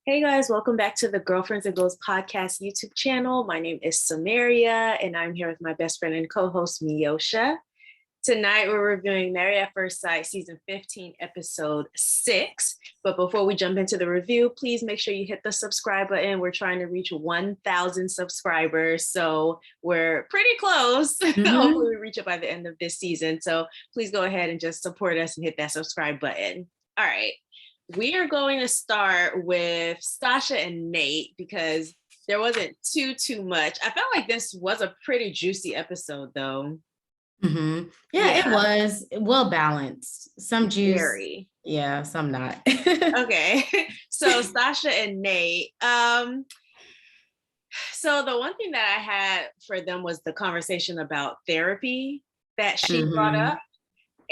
Hey guys, welcome back to the Girlfriends and Goals podcast YouTube channel. My name is Samaria, and I'm here with my best friend and co-host Miyosha. Tonight, we're reviewing Married at First Sight, season 15, episode 6. But before we jump into the review, please make sure you hit the subscribe button. We're trying to reach 1,000 subscribers, so we're pretty close. Hopefully, we reach it by the end of this season. So please go ahead and just support us and hit that subscribe button. All right. We are going to start with Sasha and Nate because there wasn't too much. I felt like this was a pretty juicy episode, though. Mm-hmm. Yeah, it was well balanced. Some juice, Very. Yeah, some not. Okay, so Sasha and Nate. So the one thing that I had for them was the conversation about therapy that she brought up,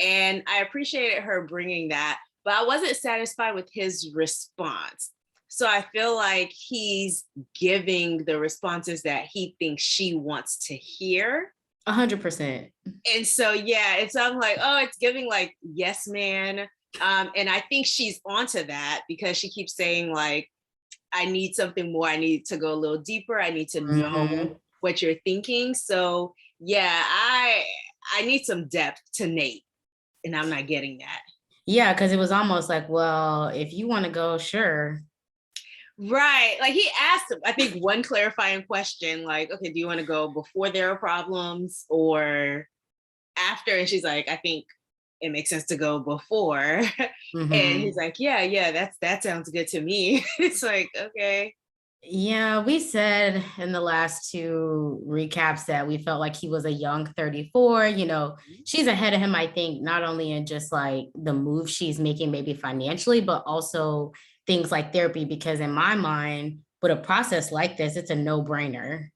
and I appreciated her bringing that. But I wasn't satisfied with his response. So I feel like he's giving the responses that he thinks she wants to hear. 100%. And so, yeah, it's I'm like, oh, it's giving like yes, man. And I think she's onto that because she keeps saying like, I need something more. I need to go a little deeper. I need to know what you're thinking. So yeah, I need some depth to Nate, and I'm not getting that. Yeah, because it was almost like, well, if you want to go, sure. Right. Like he asked him, I think, one clarifying question, like, okay, do you want to go before there are problems or after? And she's like, I think it makes sense to go before. And he's like, yeah, that sounds good to me. It's like, okay. Yeah, we said in the last two recaps that we felt like he was a young 34. You know, she's ahead of him, I think, not only in just like the move she's making, maybe financially, but also things like therapy. Because in my mind, with a process like this, it's a no-brainer.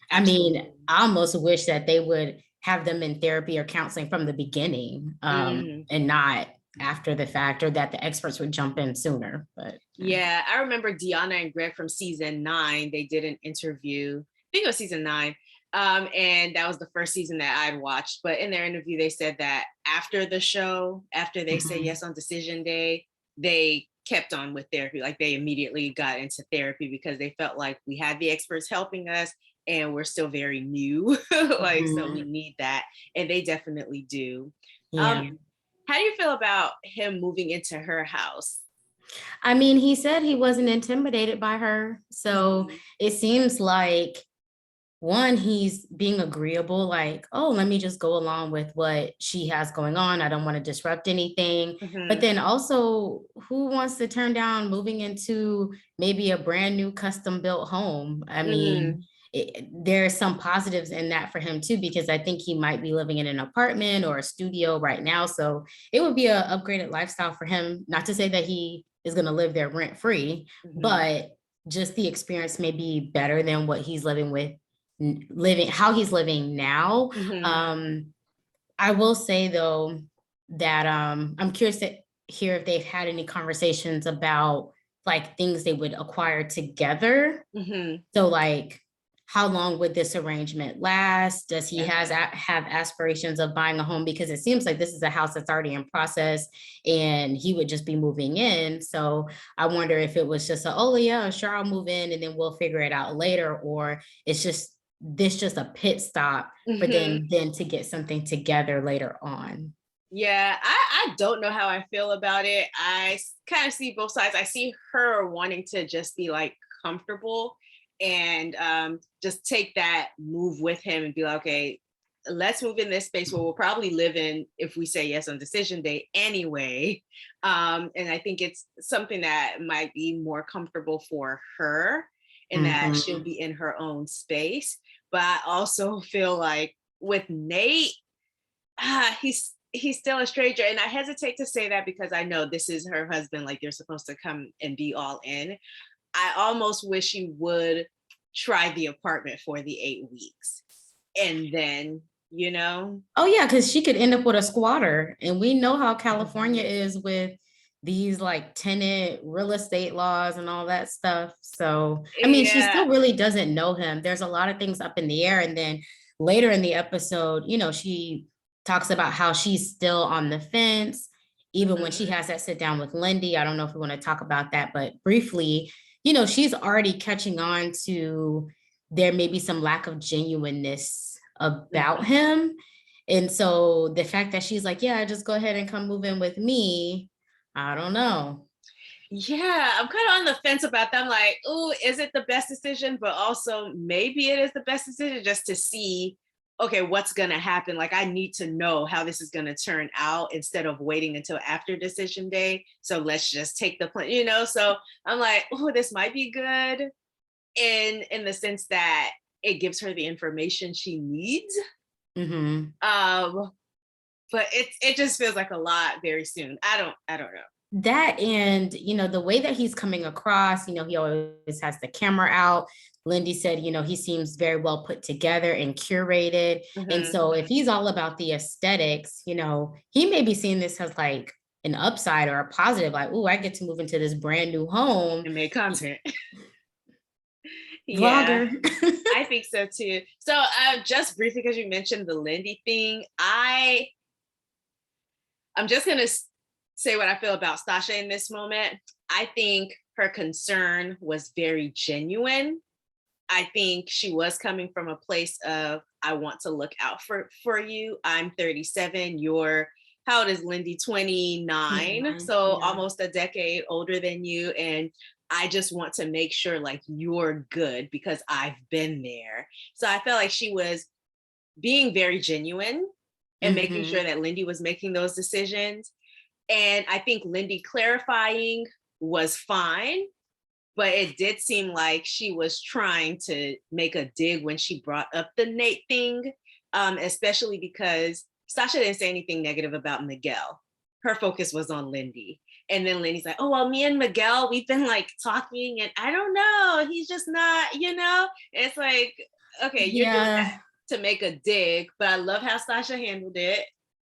I mean, I almost wish that they would have them in therapy or counseling from the beginning, and not after the fact, or that the experts would jump in sooner. But yeah, I remember Deanna and Greg from season 9. They did an interview. I think it was season 9. And that was the first season that I'd watched. But in their interview, they said that after the show, after they say yes on decision day, they kept on with therapy. Like they immediately got into therapy because they felt like we had the experts helping us and we're still very new. Like, so we need that. And they definitely do. yeah. How do you feel about him moving into her house? I mean, he said he wasn't intimidated by her. So it seems like, one, he's being agreeable, like, oh, let me just go along with what she has going on. I don't want to disrupt anything. But then also, who wants to turn down moving into maybe a brand new custom built home? I mean, there's some positives in that for him too, because I think he might be living in an apartment or a studio right now. So it would be an upgraded lifestyle for him. Not to say that he is going to live there rent free, but just the experience may be better than what he's how he's living now. I will say though that I'm curious to hear if they've had any conversations about like things they would acquire together. So like, how long would this arrangement last? Does he have aspirations of buying a home? Because it seems like this is a house that's already in process and he would just be moving in. So I wonder if it was just oh yeah, sure, I'll move in and then we'll figure it out later, or it's just a pit stop for then to get something together later on. Yeah, I don't know how I feel about it. I kind of see both sides. I see her wanting to just be like comfortable and just take that move with him and be like, okay, let's move in this space where we'll probably live in if we say yes on decision day anyway. And I think it's something that might be more comfortable for her and that she'll be in her own space. But I also feel like with Nate, he's still a stranger. And I hesitate to say that because I know this is her husband, like you're supposed to come and be all in. I almost wish he would try the apartment for the 8 weeks and then, you know. Oh yeah, because she could end up with a squatter. And we know how California is with these like tenant real estate laws and all that stuff. So, I mean, she still really doesn't know him. There's a lot of things up in the air. And then later in the episode, you know, she talks about how she's still on the fence, even when she has that sit down with Lindy. I don't know if we want to talk about that, but briefly, you know, she's already catching on to there may be some lack of genuineness about him. And so the fact that she's like, yeah, just go ahead and come move in with me, I don't know. Yeah, I'm kind of on the fence about that. I'm like, oh, is it the best decision? But also maybe it is the best decision just to see, okay, what's going to happen. Like, I need to know how this is going to turn out instead of waiting until after decision day. So let's just take the plan, you know? So I'm like, oh, this might be good in the sense that it gives her the information she needs. Mm-hmm. But it just feels like a lot very soon. I don't know. That, and you know, the way that he's coming across, you know, he always has the camera out. Lindy said, you know, he seems very well put together and curated. And so if he's all about the aesthetics, you know, he may be seeing this as like an upside or a positive, like, oh, I get to move into this brand new home And make content. Vlogger. Yeah, I think so too. So just briefly, because you mentioned the Lindy thing, I'm just gonna say what I feel about Sasha in this moment. I think her concern was very genuine. I think she was coming from a place of, I want to look out for you. I'm 37. How old is Lindy? 29. So yeah. almost a decade older than you. And I just want to make sure like you're good because I've been there. So I felt like she was being very genuine and making sure that Lindy was making those decisions. And I think Lindy clarifying was fine, but it did seem like she was trying to make a dig when she brought up the Nate thing, especially because Sasha didn't say anything negative about Miguel. Her focus was on Lindy. And then Lindy's like, oh, well, me and Miguel, we've been like talking and I don't know, he's just not, you know? It's like, okay, you're doing that to make a dig, but I love how Sasha handled it.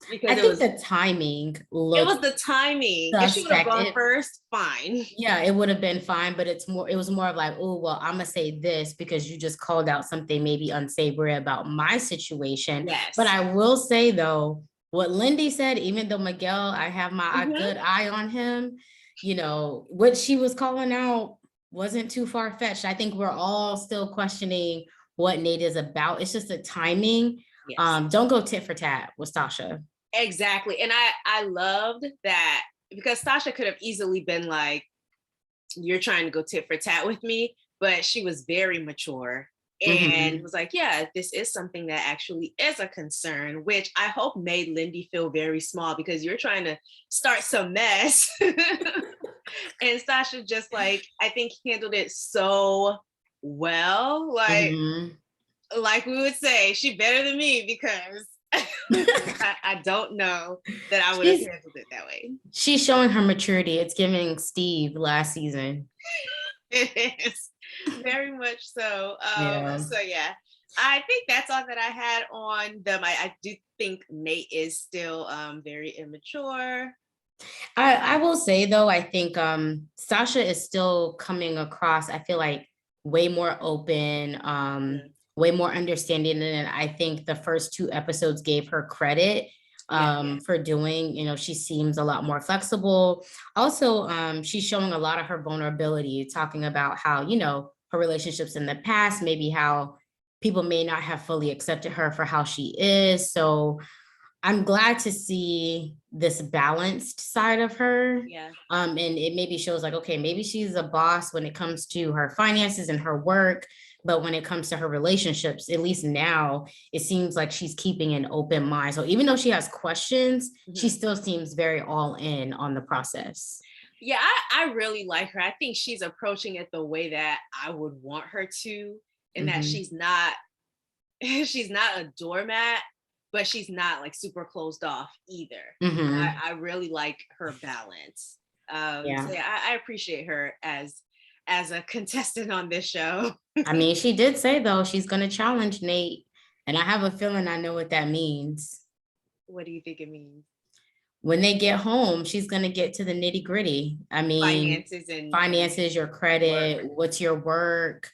Because I think the timing looked. It was the timing. If she would have gone first, fine. Yeah, it would have been fine, but it was more of like, oh, well, I'm gonna say this because you just called out something maybe unsavory about my situation. Yes. But I will say though, what Lindy said, even though Miguel, I have my good eye on him, you know, what she was calling out wasn't too far-fetched. I think we're all still questioning what Nate is about. It's just the timing. Yes. Don't go tit for tat with Sasha. Exactly. And I loved that because Sasha could have easily been like, you're trying to go tit for tat with me, but she was very mature and was like, yeah, this is something that actually is a concern, which I hope made Lindy feel very small because you're trying to start some mess. And Sasha just like, I think handled it so well. Like we would say, she better than me because I don't know that I would have handled it that way. She's showing her maturity. It's giving Steve last season. It is very much so. So yeah, I think that's all that I had on them. I do think Nate is still very immature. I will say though, I think Sasha is still coming across, I feel like way more open, way more understanding. And I think the first 2 episodes gave her credit for doing, you know, she seems a lot more flexible. Also, she's showing a lot of her vulnerability, talking about how, you know, her relationships in the past, maybe how people may not have fully accepted her for how she is. So I'm glad to see this balanced side of her. Yeah. And it maybe shows like, okay, maybe she's a boss when it comes to her finances and her work, but when it comes to her relationships, at least now, it seems like she's keeping an open mind. So even though she has questions, she still seems very all in on the process. Yeah, I really like her. I think she's approaching it the way that I would want her to, and that she's not a doormat, but she's not like super closed off either. I really like her balance. So yeah, I appreciate her as a contestant on this show. I mean, she did say though, she's going to challenge Nate. And I have a feeling I know what that means. What do you think it means? When they get home, she's going to get to the nitty gritty. I mean, finances, your credit, what's your work?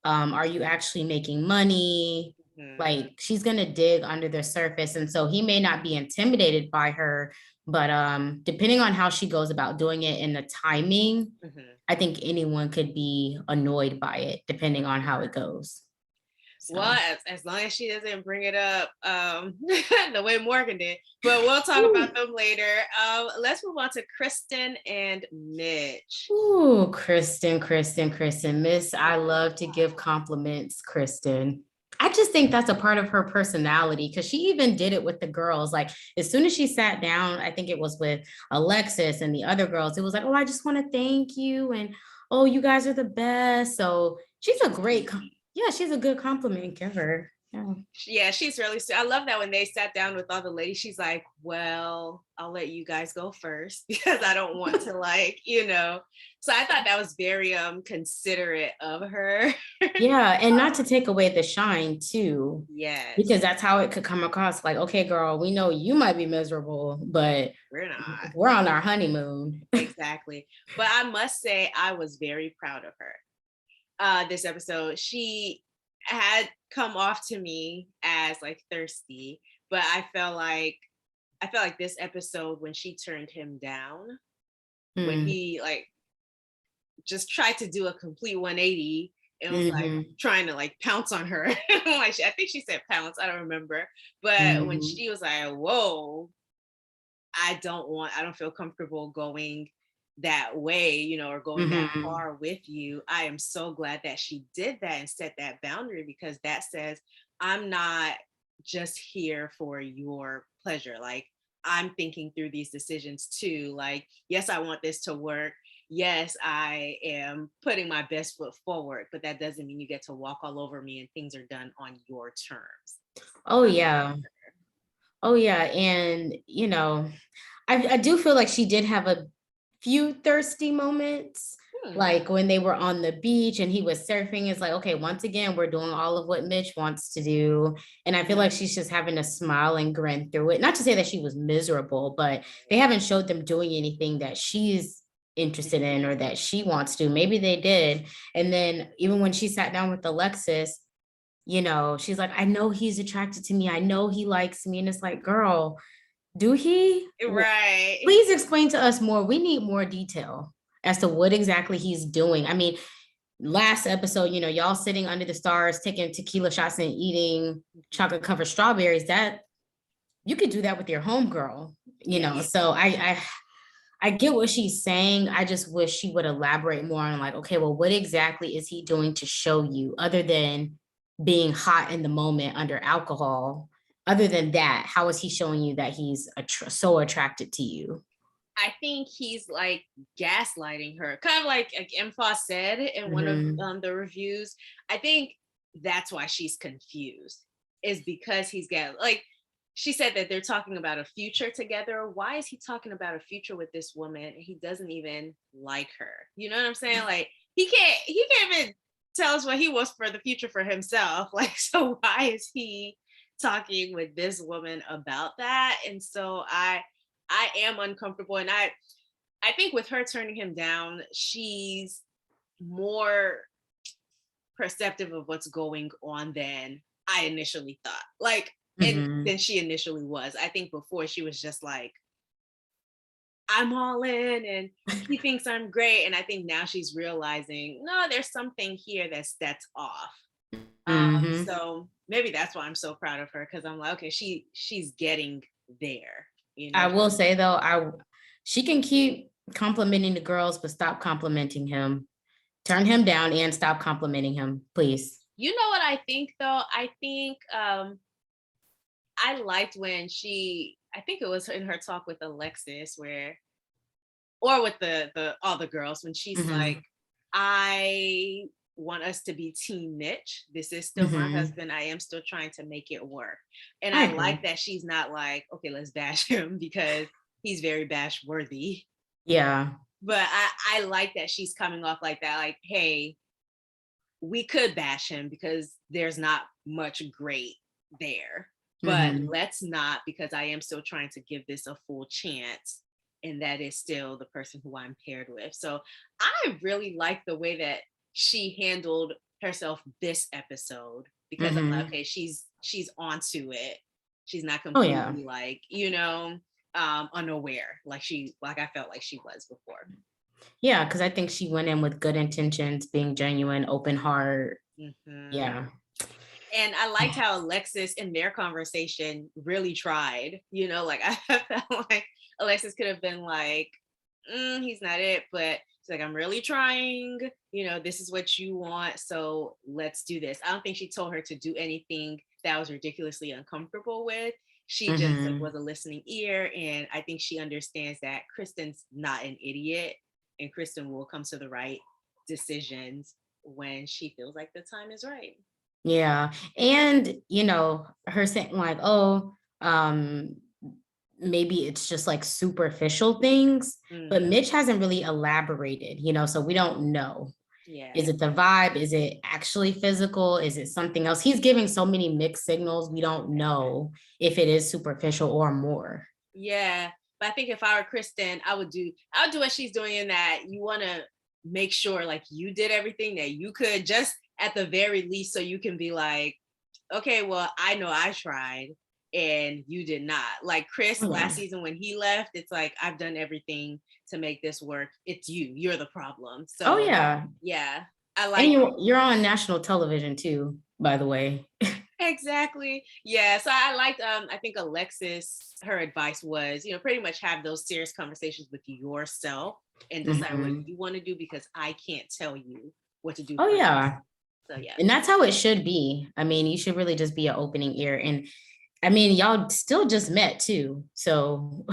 Are you actually making money? Like she's going to dig under the surface. And so he may not be intimidated by her, But depending on how she goes about doing it and the timing, I think anyone could be annoyed by it, depending on how it goes. So. Well, as long as she doesn't bring it up the way Morgan did, but we'll talk about them later. Let's move on to Kristen and Mitch. Ooh, Kristen. Miss, I love to give compliments, Kristen. I just think that's a part of her personality because she even did it with the girls. Like as soon as she sat down, I think it was with Alexis and the other girls, it was like, oh, I just want to thank you. And oh, you guys are the best. So she's a great, she's a good compliment giver. Yeah, she's really sweet. I love that when they sat down with all the ladies, she's like, well, I'll let you guys go first because I don't want to So I thought that was very considerate of her. Yeah, and not to take away the shine too. Yes. Because that's how it could come across. Like, okay, girl, we know you might be miserable, but we're not. We're on our honeymoon. Exactly. But I must say I was very proud of her. This episode, she had come off to me as like thirsty, but I felt like this episode when she turned him down, when he like just tried to do a complete 180 and was like trying to like pounce on her. I think she said pounce, I don't remember, but when she was like, whoa, I don't feel comfortable going that way, or going that far with you. I am so glad that she did that and set that boundary, because that says I'm not just here for your pleasure. Like I'm thinking through these decisions too. Like, yes, I want this to work. Yes, I am putting my best foot forward, but that doesn't mean you get to walk all over me and things are done on your terms. Oh yeah. And I do feel like she did have a few thirsty moments, like when they were on the beach and he was surfing. It's like, okay, once again, we're doing all of what Mitch wants to do. And I feel like she's just having to smile and grin through it. Not to say that she was miserable, but they haven't showed them doing anything that she's interested in or that she wants to. Maybe they did. And then even when she sat down with Alexis, she's like, I know he's attracted to me. I know he likes me. And it's like, girl, do he? Right. Please explain to us more. We need more detail as to what exactly he's doing. I mean, last episode, y'all sitting under the stars, taking tequila shots and eating chocolate covered strawberries. That you could do that with your homegirl, So I get what she's saying. I just wish she would elaborate more on like, okay, well, what exactly is he doing to show you other than being hot in the moment under alcohol? Other than that, how is he showing you that he's so attracted to you? I think he's like gaslighting her, kind of like MFOS said in one of the reviews. I think that's why she's confused, is because he's like, she said that they're talking about a future together. Why is he talking about a future with this woman? He doesn't even like her. You know what I'm saying? Like he can't even tell us what he wants for the future for himself. Like, so why is he talking with this woman about that? And so I am uncomfortable, and I think with her turning him down, she's more perceptive of what's going on than I initially thought. Like, than she initially was. I think before she was just like, I'm all in and he thinks I'm great. And I think now she's realizing, no, there's something here that's off. So maybe that's why I'm so proud of her, because I'm like, okay, she's getting there. I will say though, she can keep complimenting the girls, but stop complimenting him. Turn him down and stop complimenting him, please. You know what I think though? I think I liked when I think it was in her talk with Alexis or with the all the girls, when she's like, I want us to be team Mitch. This is still my husband. I am still trying to make it work. And I like that she's not like, okay, let's bash him, because he's very bash worthy. Yeah. But I like that she's coming off like that. Like, hey, we could bash him because there's not much great there. But let's not, because I am still trying to give this a full chance. And that is still the person who I'm paired with. So I really like the way that she handled herself this episode, because I'm like, okay, she's onto it. She's not completely like, unaware, like I felt like she was before. Yeah, because I think she went in with good intentions, being genuine, open heart. Mm-hmm. Yeah. And I liked how Alexis in their conversation really tried, like I felt like Alexis could have been like, he's not it, but she's like, I'm really trying, this is what you want, so let's do this. I don't think she told her to do anything that was ridiculously uncomfortable with. She just like was a listening ear, and I think she understands that Kristen's not an idiot, and Kristen will come to the right decisions when she feels like the time is right. Yeah. And, her saying like, oh, maybe it's just like superficial things, but Mitch hasn't really elaborated, so we don't know. Yeah. Is it the vibe? Is it actually physical? Is it something else? He's giving so many mixed signals. We don't know if it is superficial or more. Yeah. But I think if I were Kristen, I would do what she's doing, in that you want to make sure like you did everything that you could, just at the very least, so you can be like, okay, well, I know I tried and you did not. Like Chris last season when he left, it's like, I've done everything to make this work. It's you're the problem. So yeah, I like. And you're on national television too, by the way. Exactly. Yeah. So I liked, I think Alexis, her advice was, pretty much have those serious conversations with yourself and decide what you want to do, because I can't tell you what to do. Oh, yeah. So yeah. And that's how it should be. I mean, you should really just be an opening ear. And I mean, y'all still just met too. So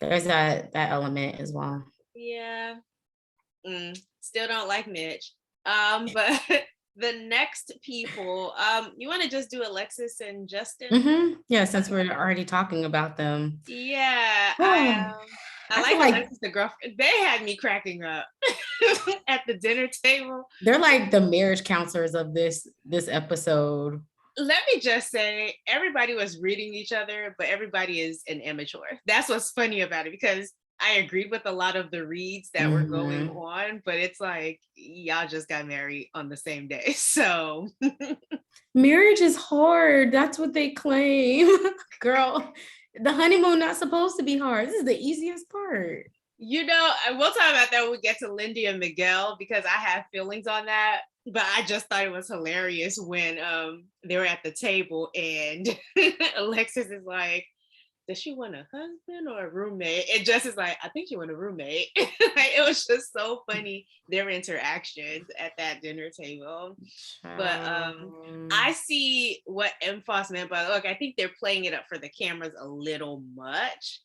there's that element as well. Yeah. Still don't like Mitch. But the next people, you want to just do Alexis and Justin? Yeah, since we're already talking about them. Yeah. I like Alexis, the girlfriend. They had me cracking up at the dinner table. They're like the marriage counselors of this episode. Let me just say, everybody was reading each other, but everybody is an immature. That's what's funny about it, because I agreed with a lot of the reads that were going on, but it's like, y'all just got married on the same day. So marriage is hard. That's what they claim. Girl, the honeymoon not supposed to be hard. This is the easiest part. We'll talk about that when we get to Lindy and Miguel, because I have feelings on that. But I just thought it was hilarious when they were at the table and Alexis is like, does she want a husband or a roommate? And Justin's like, I think she want a roommate. It was just so funny, their interactions at that dinner table. But I see what MFOS meant by, look, I think they're playing it up for the cameras a little much.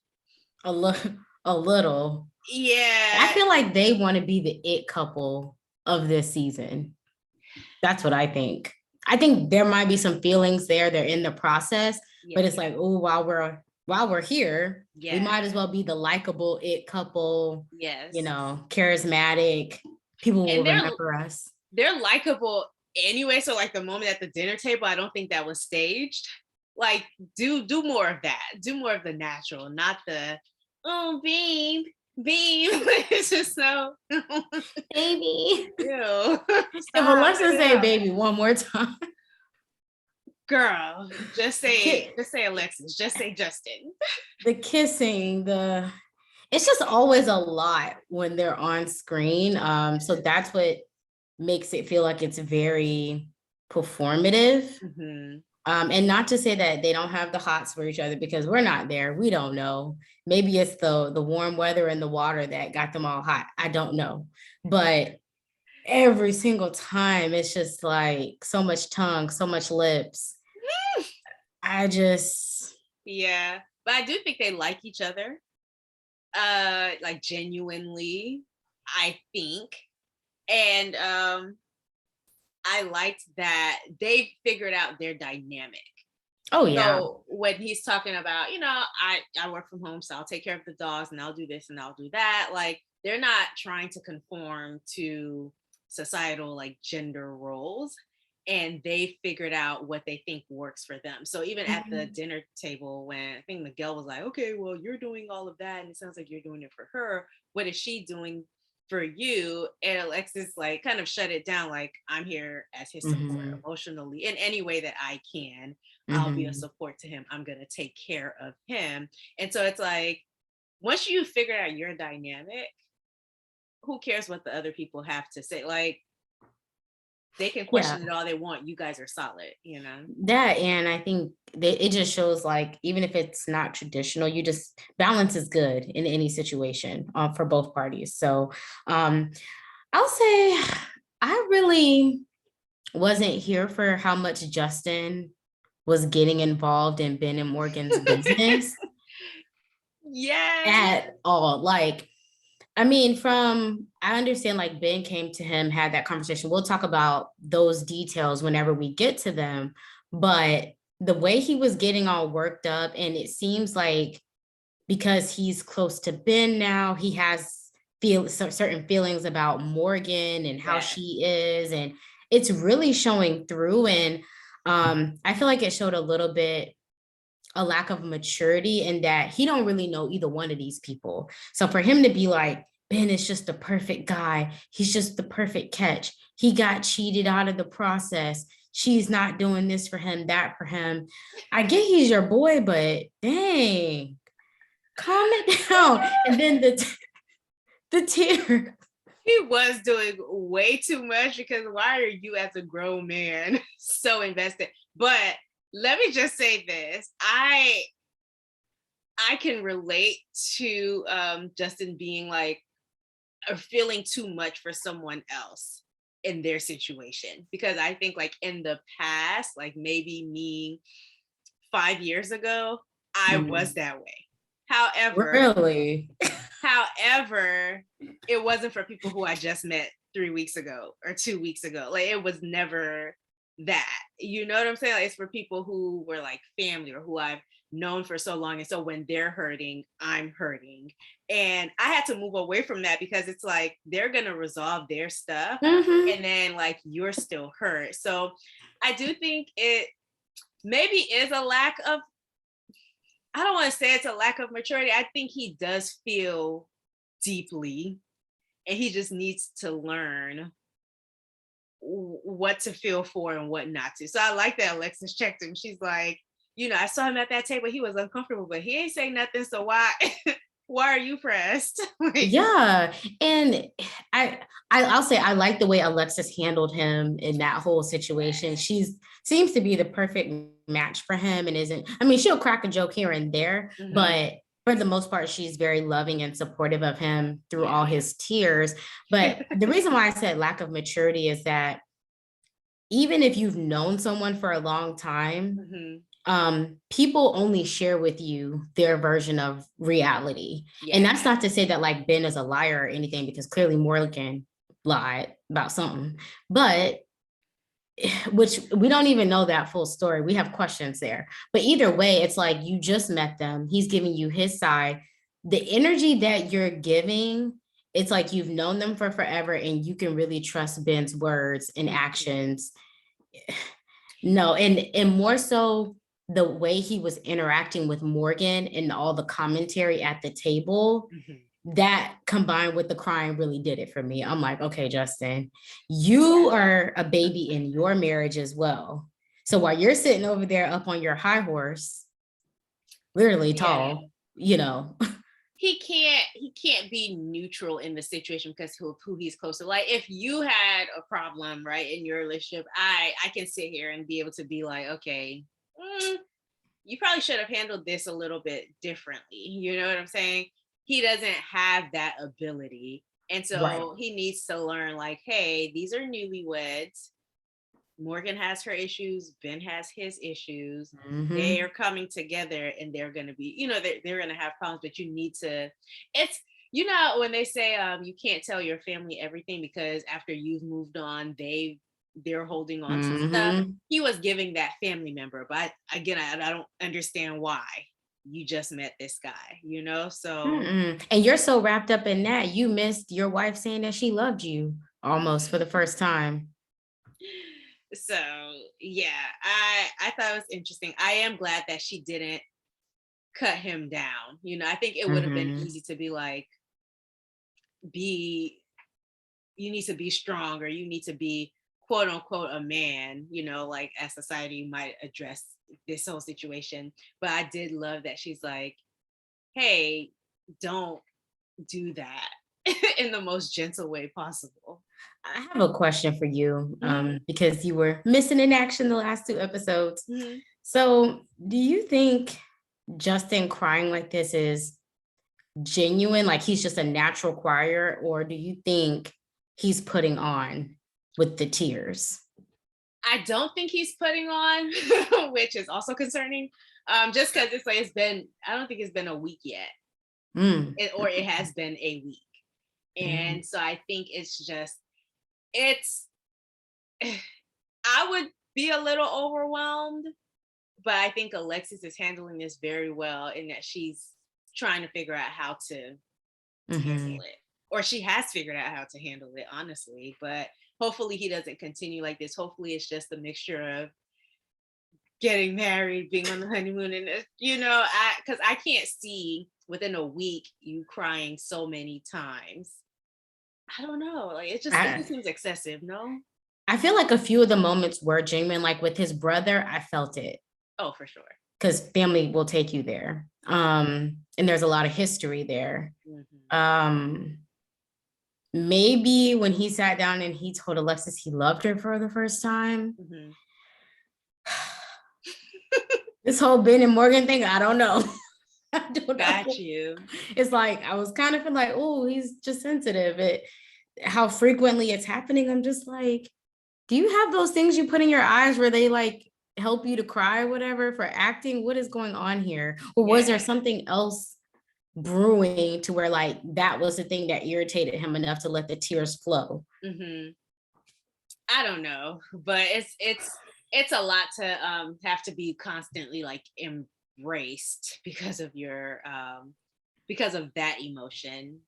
A little. Yeah. I feel like they want to be the it couple of this season. That's what I think. I think there might be some feelings there. They're in the process, but it's like, oh, while we're here, we might as well be the likable it couple. Yes. Charismatic. People will remember us. They're likable anyway. So like the moment at the dinner table, I don't think that was staged. Like do more of that. Do more of the natural, not the, oh, babe. It's just so baby. Ew. If Alexis say baby one more time. Girl, just say Alexis, just say Justin. The kissing, it's just always a lot when they're on screen. So that's what makes it feel like it's very performative. And not to say that they don't have the hots for each other, because we're not there. We don't know. Maybe it's the warm weather and the water that got them all hot. I don't know. But every single time, it's just like so much tongue, so much lips. Yeah. But I do think they like each other. Like genuinely, I think. And I liked that they figured out their dynamic. Oh yeah. So when he's talking about, I work from home, so I'll take care of the dogs and I'll do this and I'll do that. Like they're not trying to conform to societal like gender roles, and they figured out what they think works for them. So even at the dinner table, when I think Miguel was like, okay, well, you're doing all of that and it sounds like you're doing it for her. What is she doing? for you, and Alexis like kind of shut it down, like, I'm here as his support Mm-hmm. emotionally in any way that I can. I'll be a Mm-hmm. support to him. I'm gonna take care of him. And so it's like, once you figure out your dynamic, who cares what the other people have to say? Like, they can Yeah, question it all they want. You guys are solid, you know? that, and I think that it just shows like even if it's not traditional, you just balance is good in any situation for both parties. So um, I'll say I really wasn't here for how much Justin was getting involved in Ben and Morgan's business Yes. at all. Like, I mean, I understand like Ben came to him, had that conversation. We'll talk about those details whenever we get to them. But the way he was getting all worked up, and it seems like because he's close to Ben now, he has certain feelings about Morgan and how Yeah. she is, and it's really showing through. And I feel like it showed a little bit a lack of maturity in that he don't really know either one of these people. So for him to be like, Ben is just the perfect guy, he's just the perfect catch. He got cheated out of the process. She's not doing this for him, that for him. I get he's your boy, but dang, calm it down. And then the tear. He was doing way too much, because why are you as a grown man so invested? But let me just say this. I can relate to Justin being like, or feeling too much for someone else in their situation, because I think like in the past, like maybe me 5 years ago, I was that way. However, Really? however, it wasn't for people who I just met 3 weeks ago or 2 weeks ago. Like, it was never that. You know what I'm saying? Like, it's for people who were like family or who I've known for so long. And so when they're hurting, I'm hurting. And I had to move away from that, because it's like they're gonna resolve their stuff, Mm-hmm. and then like you're still hurt. So I do think it maybe is a lack of, I don't want to say it's a lack of maturity. I think he does feel deeply, and he just needs to learn what to feel for and what not to. So I like that Alexis checked him. She's like, I saw him at that table. He was uncomfortable, but he ain't saying nothing. So why, why are you pressed? Like, Yeah, and I, I'll say I like the way Alexis handled him in that whole situation. She's seems to be the perfect match for him, and isn't. I mean, she'll crack a joke here and there, mhm, but for the most part, she's very loving and supportive of him through yeah. all his tears. But the reason why I said lack of maturity is that even if you've known someone for a long time, Mhm, people only share with you their version of reality. yeah. And that's not to say that like Ben is a liar or anything, because clearly Morgan lied about something. But which we don't even know that full story. We have questions there. But either way, it's like you just met them. He's giving you his side. The energy that you're giving, it's like you've known them for forever and you can really trust Ben's words and Mhm, actions. No, and more so the way he was interacting with Morgan and all the commentary at the table, mhm. that combined with the crying really did it for me. I'm like, okay, Justin, you are a baby in your marriage as well. So while you're sitting over there up on your high horse, literally Yeah. tall, you know. He can't be neutral in the situation, because who he's close to. Like, if you had a problem right in your relationship, I can sit here and be able to be like, okay, you probably should have handled this a little bit differently. You know what I'm saying? He doesn't have that ability. And Right. so he needs to learn, like, hey, these are newlyweds. Morgan has her issues, Ben has his issues. They Mm-hmm. are coming together, and they're going to be, they're going to have problems, but you need to, it's, when they say you can't tell your family everything, because after you've moved on, they're holding on to stuff. Mm-hmm. He was giving that family member, but again, I don't understand why. You just met this guy, so Mm-mm. And you're so wrapped up in that, you missed your wife saying that she loved you almost for the first time. so yeah, I thought it was interesting. I am glad that she didn't cut him down. I think it would have been Mm-hmm. easy to be like, be you need to be strong, or you need to be quote unquote a man, like as society might address this whole situation. But I did love that she's like, hey, don't do that in the most gentle way possible. I have a question for you, Mhm. because you were missing in action the last 2 episodes. Mhm. So, do you think Justin crying like this is genuine, like he's just a natural crier, or do you think he's putting on with the tears? I don't think he's putting on, which is also concerning. Just because I don't think it's been a week yet, Mm. or it has been a week. Mm. And so I think it's, I would be a little overwhelmed, but I think Alexis is handling this very well, in that she's trying to figure out how to handle it, or she has figured out how to handle it, honestly. But hopefully he doesn't continue like this. Hopefully it's just a mixture of getting married, being on the honeymoon, and because I can't see within a week you crying so many times. I don't know, like it just seems excessive. No. I feel like a few of the moments were genuine, like with his brother, I felt it. Oh, for sure. Because family will take you there. And there's a lot of history there. Mm-hmm. Maybe when he sat down and he told Alexis he loved her for the first time. Mm-hmm. This whole Ben and Morgan thing, I don't know. I don't Got know. you. It's like I was kind of feeling like, oh, he's just sensitive. How frequently it's happening. I'm just like, do you have those things you put in your eyes where they like help you to cry or whatever for acting? What is going on here? Or was there something else brewing to where like that was the thing that irritated him enough to let the tears flow? Mm-hmm. I don't know, but it's a lot to have to be constantly like embraced because of that emotion.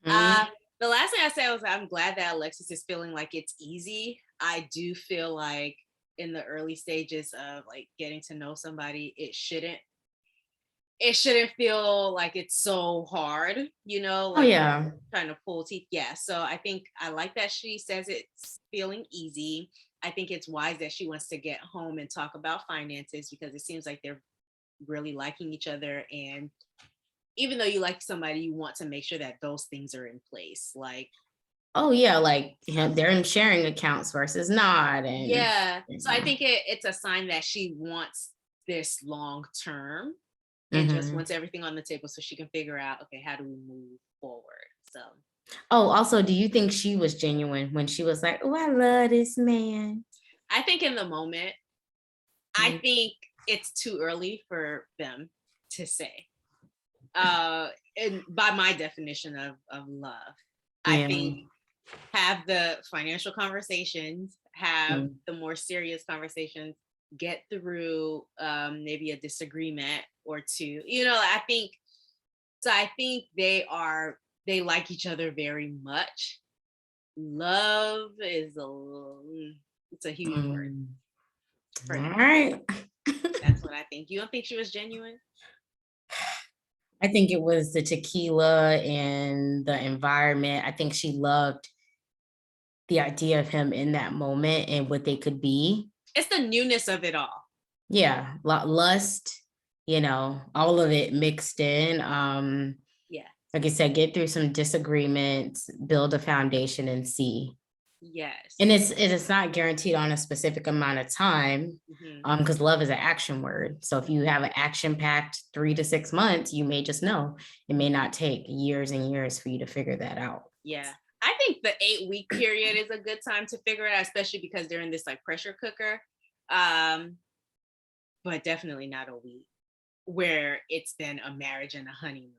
Mm. The last thing I said was I'm glad that Alexis is feeling like it's easy. I do feel like in the early stages of like getting to know somebody, it shouldn't feel like it's so hard, Oh like yeah. trying to pull teeth. Yeah. So I think I like that she says it's feeling easy. I think it's wise that she wants to get home and talk about finances, because it seems like they're really liking each other. And even though you like somebody, you want to make sure that those things are in place. Like, Oh yeah, like they're in sharing accounts versus not. And yeah. So I think it's a sign that she wants this long term, and just Mhm. wants everything on the table so she can figure out, okay, how do we move forward? So Oh, also, do you think she was genuine when she was like, oh, I love this man? I think in the moment, I Mm. think it's too early for them to say. And by my definition of love, I Yeah. think have the financial conversations, have Mm. the more serious conversations, get through maybe a disagreement or two. I think so. I think they like each other very much. Love is it's a huge word Mm. for All them. right. That's what I think. You don't think she was genuine? I think it was the tequila and the environment. I think she loved the idea of him in that moment and what they could be. It's the newness of it all. Yeah, lust, all of it mixed in. Yeah. Like I said, get through some disagreements, build a foundation and see. Yes. And it's not guaranteed on a specific amount of time, Hmm. because love is an action word. So if you have an action-packed 3 to 6 months, you may just know. It may not take years and years for you to figure that out. Yeah. I think the 8-week period is a good time to figure it out, especially because they're in this like pressure cooker. But definitely not a week where it's been a marriage and a honeymoon.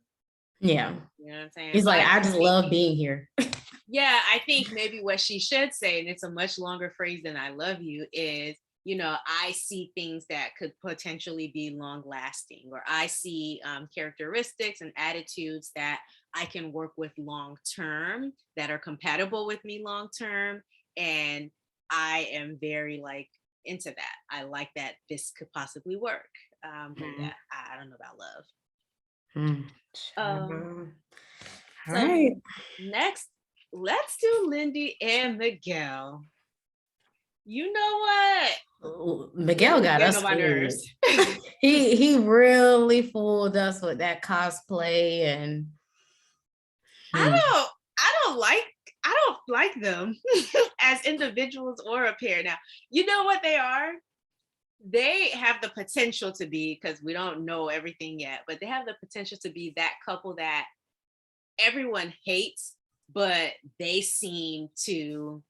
Yeah. You know what I'm saying? He's So like, I I just think, love being here. I think maybe what she should say, and it's a much longer phrase than I love you, is, I see things that could potentially be long lasting, or I see characteristics and attitudes that I can work with long term, that are compatible with me long term. And I am very like into that. I like that this could possibly work. But yeah, I don't know about love. Mm. Um, All so right. next, let's do Lindy and Miguel. You know what? Miguel Lindy's got getting us on my fooled. nerves. He really fooled us with that cosplay and I don't like them as individuals or a pair. Now, you know what they are? They have the potential to be, because we don't know everything yet, but they have the potential to be that couple that everyone hates, but they seem to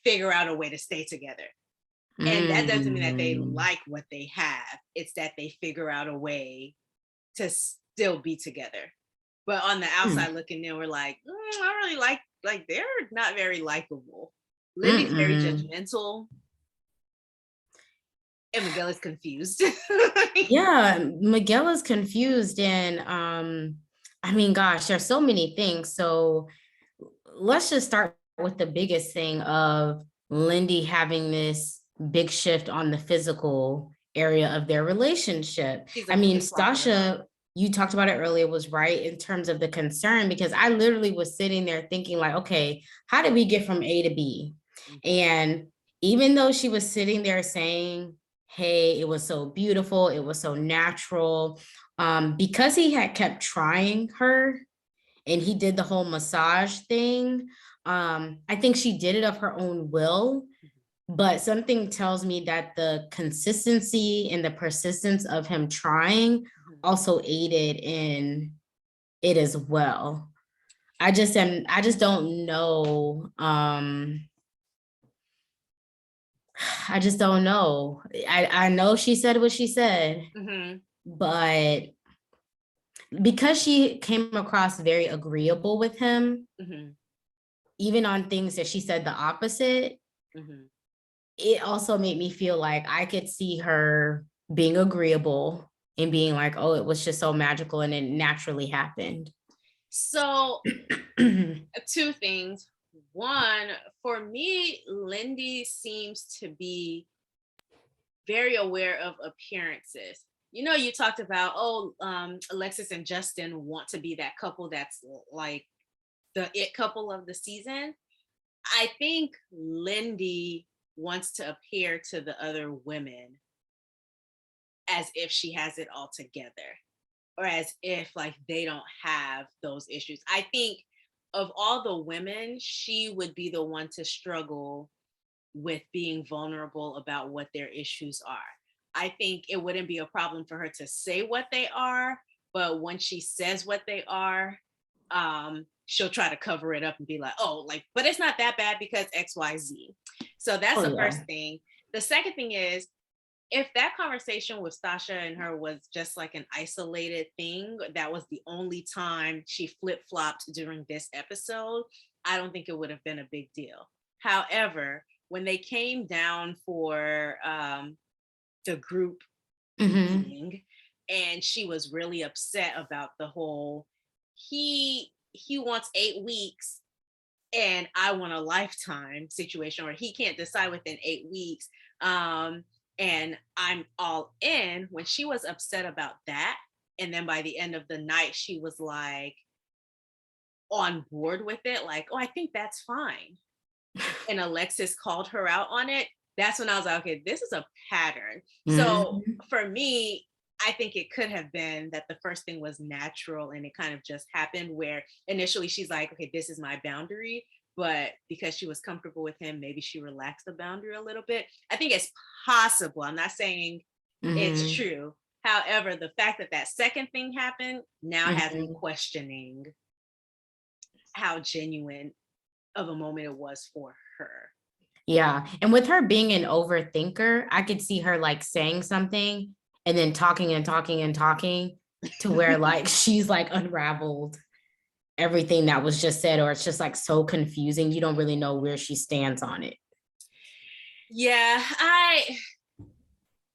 figure out a way to stay together. And that doesn't mean that they like what they have. It's that they figure out a way to still be together. But on the outside looking in, we're like, I don't really like they're not very likable. Lindy's very judgmental, and Miguel is confused. Yeah, Miguel is confused, and I mean, gosh, there's so many things. So let's just start with the biggest thing of Lindy having this big shift on the physical area of their relationship. I mean, Sasha, you talked about it earlier, was right in terms of the concern, because I literally was sitting there thinking like, okay, how did we get from A to B? And even though she was sitting there saying, hey, it was so beautiful, it was so natural, because he had kept trying her and he did the whole massage thing, I think she did it of her own will. But something tells me that the consistency and the persistence of him trying also aided in it as well. I just don't know. I just don't know. I know she said what she said, but because she came across very agreeable with him, even on things that she said the opposite, it also made me feel like I could see her being agreeable and being like, oh, it was just so magical and it naturally happened. So two things. One, for me, Lindy seems to be very aware of appearances. You know, you talked about, Alexis and Justin want to be that couple that's like the it couple of the season. I think Lindy wants to appear to the other women as if she has it all together, or as if like they don't have those issues. I think of all the women, she would be the one to struggle with being vulnerable about what their issues are. I think it wouldn't be a problem for her to say what they are, but when she says what they are, she'll try to cover it up and be like, oh, like, but it's not that bad because XYZ. So that's the first thing. The second thing is, if that conversation with Sasha and her was just like an isolated thing, that was the only time she flip-flopped during this episode, I don't think it would have been a big deal. However, when they came down for the group meeting, and she was really upset about the whole, he wants 8 weeks and I want a lifetime situation, or he can't decide within 8 weeks. And I'm all in. When she was upset about that, and then by the end of the night, she was like on board with it, like, oh, I think that's fine. And Alexis called her out on it. That's when I was like, okay, this is a pattern. So for me, I think it could have been that the first thing was natural and it kind of just happened, where initially she's like, okay, this is my boundary. But because she was comfortable with him, maybe she relaxed the boundary a little bit. I think it's possible. I'm not saying it's true. However, the fact that that second thing happened now has me questioning how genuine of a moment it was for her. Yeah. And with her being an overthinker, I could see her like saying something and then talking and talking and talking to where like she's like unraveled everything that was just said, or it's just like so confusing. You don't really know where she stands on it. Yeah,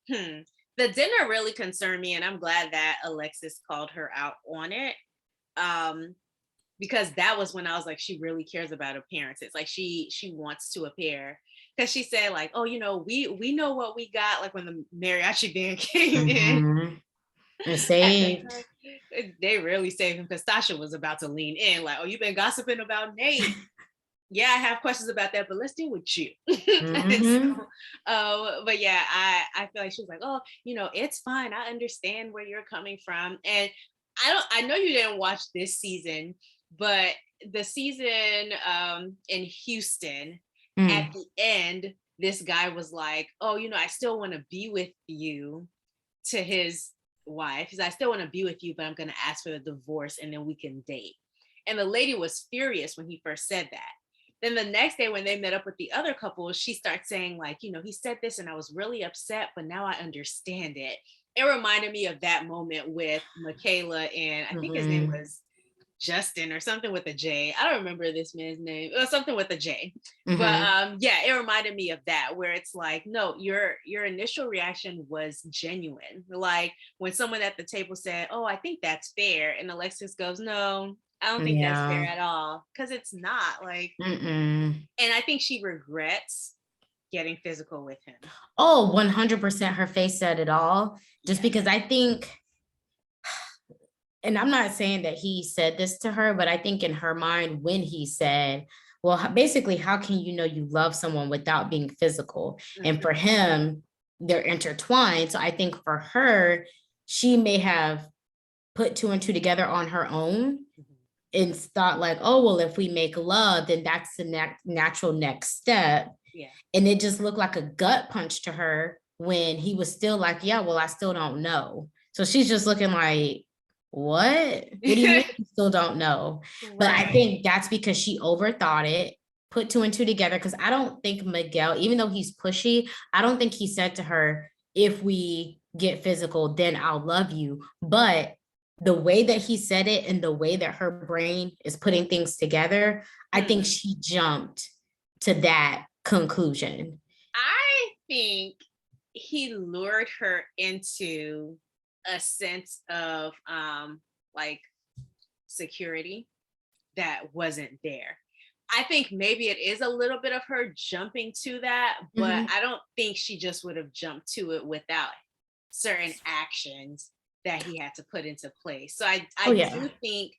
the dinner really concerned me, and I'm glad that Alexis called her out on it. Because that was when I was like, she really cares about appearances. Like she wants to appear. Because she said like, oh, you know, we know what we got, like when the mariachi band came in. And saved. They really saved him because Sasha was about to lean in, like, "Oh, you've been gossiping about Nate. Yeah, I have questions about that, but let's deal with you." Mm-hmm. But yeah, I feel like she was like, "Oh, it's fine. I understand where you're coming from." And I know you didn't watch this season, but the season in Houston, at Mm. the end, this guy was like, "Oh, I still want to be with you," to his wife. He's like, "I still want to be with you, but I'm going to ask for the divorce and then we can date." And the lady was furious when he first said that. Then the next day when they met up with the other couple, she starts saying like, "He said this and I was really upset, but now I understand it." It reminded me of that moment with Michaela and I think his name Mm-hmm. was Justin or something with a J. I don't remember this man's name. Something with a J. But Mm-hmm. yeah, it reminded me of that, where it's like, no, your initial reaction was genuine. Like when someone at the table said, "Oh, I think that's fair," and Alexis goes, "No, I don't think that's fair Yeah. at all," because it's not like. Mm-mm. And I think she regrets getting physical with him. Oh, 100% her face said it all. Just Yeah. because I think, and I'm not saying that he said this to her, but I think in her mind, when he said, well, basically, how can you know you love someone without being physical? And for Mm-hmm. him, they're intertwined. So I think for her, she may have put two and two together on her own Mm-hmm. and thought like, oh, well, if we make love, then that's the natural next step. Yeah. And it just looked like a gut punch to her when he was still like, yeah, well, I still don't know. So she's just looking like, what? What do you mean you still don't know? But I Right. think that's because she overthought it, put two and two together. Because I don't think Miguel, even though he's pushy, I don't think he said to her, if we get physical, then I'll love you. But the way that he said it and the way that her brain is putting things together, I think Hmm. she jumped to that conclusion. I think he lured her into a sense of like security that wasn't there. I think maybe it is a little bit of her jumping to that, but Mhm. I don't think she just would have jumped to it without certain actions that he had to put into place. So Oh I yeah. do think,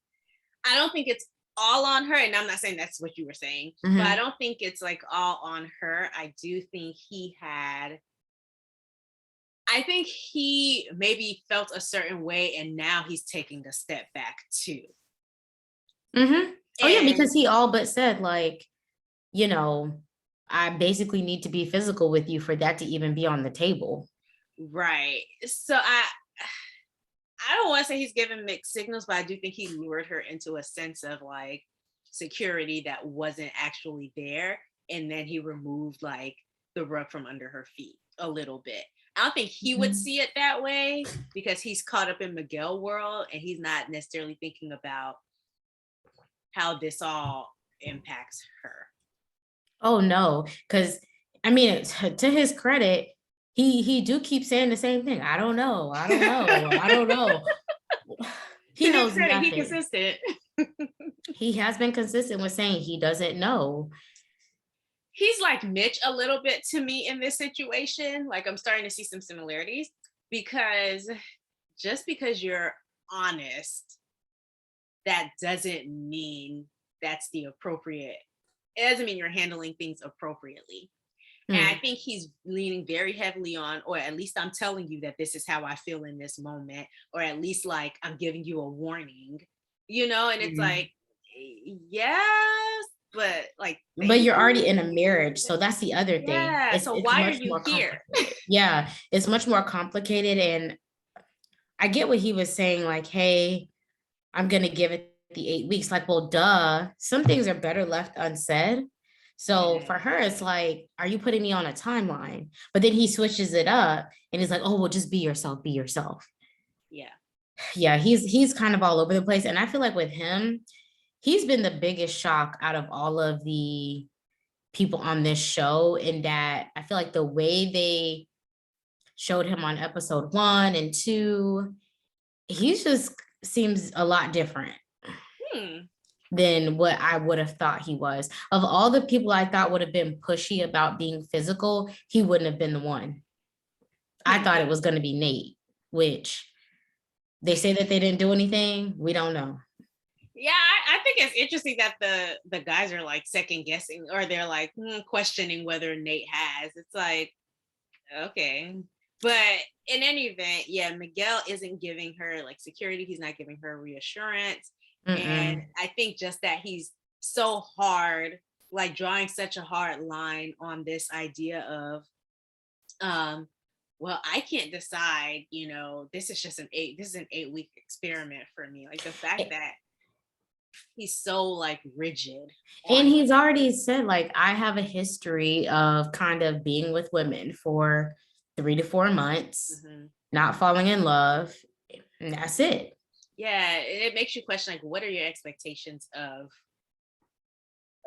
I don't think it's all on her, and I'm not saying that's what you were saying, but I Mhm. don't think it's like all on her. I think he maybe felt a certain way and now he's taking a step back too. Mhm. Oh yeah, And because he all but said like, you know, I basically need to be physical with you for that to even be on the table. right. So I don't want to say he's giving mixed signals, but I do think he lured her into a sense of like security that wasn't actually there. And then he removed like the rug from under her feet a little bit. I don't think he would Mhm. see it that way because he's caught up in Miguel world and he's not necessarily thinking about how this all impacts her. Oh no, because I mean, to his credit, he do keep saying the same thing. I don't know. I don't know. I don't know. To He his knows credit, he nothing. consistent. He has been consistent with saying he doesn't know. He's like Mitch a little bit to me in this situation. Like I'm starting to see some similarities because just because you're honest, that doesn't mean that's the appropriate. It doesn't mean you're handling things appropriately. And I Hmm. think he's leaning very heavily on, or at least I'm telling you that this is how I feel in this moment, or at least like I'm giving you a warning, and it's like, Hmm. yes, but like, thank But you're already in a you. marriage, so that's the other thing. Yeah. So It's why are much you more here? complicated. Yeah, it's much more complicated, and I get what he was saying. Like, hey, I'm gonna give it the 8 weeks. Like, well, duh. Some things are better left unsaid. So Yeah. for her, it's like, are you putting me on a timeline? But then he switches it up and he's like, oh, well, just be yourself, be yourself. Yeah. Yeah, he's kind of all over the place. And I feel like with him, he's been the biggest shock out of all of the people on this show, in that I feel like the way they showed him on episode 1 and 2, he just seems a lot different Hmm. than what I would have thought he was. Of all the people I thought would have been pushy about being physical, he wouldn't have been the one. I Hmm. thought it was going to be Nate, which They say that they didn't do anything. We don't know. Yeah, I think it's interesting that the guys are like second guessing, or they're like questioning whether Nate has. It's like, okay. But in any event, yeah, Miguel isn't giving her like security. He's not giving her reassurance. And Mm-mm. I think just that he's so hard, like drawing such a hard line on this idea of, um, well, I can't decide, this is an 8-week experiment for me. Like the fact that he's so like rigid And on it. he's already said, like, I have a history of kind of being with women for 3 to 4 months, Mhm. not falling in love, and that's it. Yeah, it makes you question like, what are your expectations of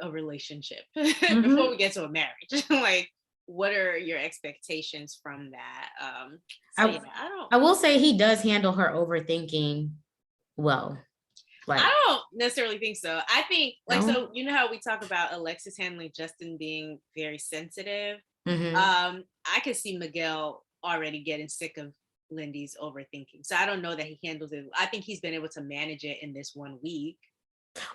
a relationship before Mhm. we get to a marriage? Like, what are your expectations from that? So yeah, I I will say he does handle her overthinking well. Like, I don't necessarily think so. I think like, no. so you know how we talk about Alexis handling Justin being very sensitive. Hmm. I could see Miguel already getting sick of Lindy's overthinking. So I don't know that he handles it. I think he's been able to manage it in this 1 week.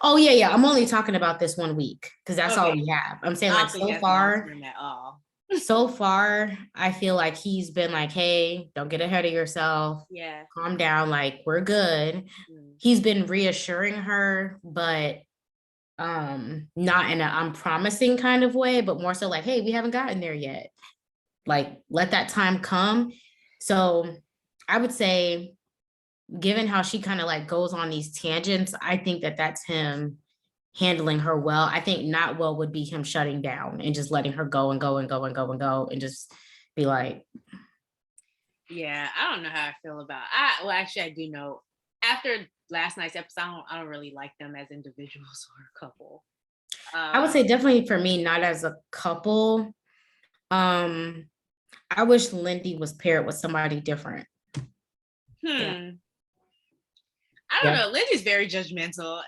Oh yeah, yeah. I'm only talking about this 1 week because that's all Okay. we have. I'm saying, I like, don't think that's long term at all. so far, I feel like he's been like, hey, don't get ahead of yourself. Yeah. Calm down, like, we're good. Mm. He's been reassuring her, but not in a I'm promising kind of way, but more so like, hey, we haven't gotten there yet. Like, let that time come. So I would say, given how she kind of like goes on these tangents, I think that that's him handling her well. I think not well would be him shutting down and just letting her go and go and go and go and go and just be like, Yeah, I don't know how I feel about. Well, actually, I do know. After last night's episode, I don't really like them as individuals or a couple. I would Um, say definitely for me, not as a couple. Um, I wish Lindy was paired with somebody different. Yeah. hmm. I don't Yeah. know. Lindsay's very judgmental.